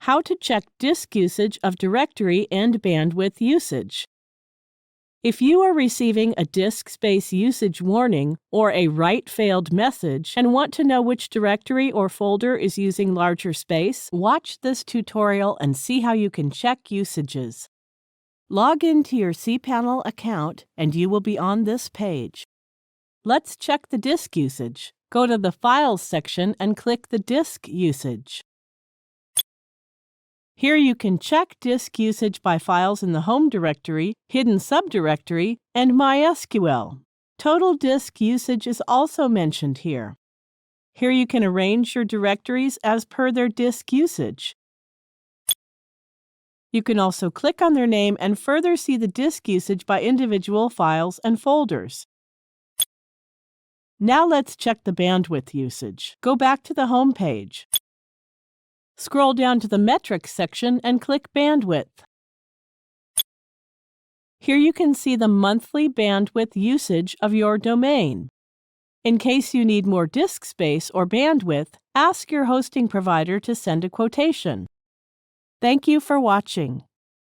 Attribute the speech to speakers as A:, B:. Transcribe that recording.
A: How to check disk usage of directory and bandwidth usage. If you are receiving a disk space usage warning or a write failed message and want to know which directory or folder is using larger space, watch this tutorial and see how you can check usages. Log into your cPanel account and you will be on this page. Let's check the disk usage. Go to the Files section and click the Disk Usage. Here you can check disk usage by files in the home directory, hidden subdirectory, and MySQL. Total disk usage is also mentioned here. Here you can arrange your directories as per their disk usage. You can also click on their name and further see the disk usage by individual files and folders. Now let's check the bandwidth usage. Go back to the home page. Scroll down to the Metrics section and click Bandwidth. Here you can see the monthly bandwidth usage of your domain. In case you need more disk space or bandwidth, ask your hosting provider to send a quotation. Thank you for watching.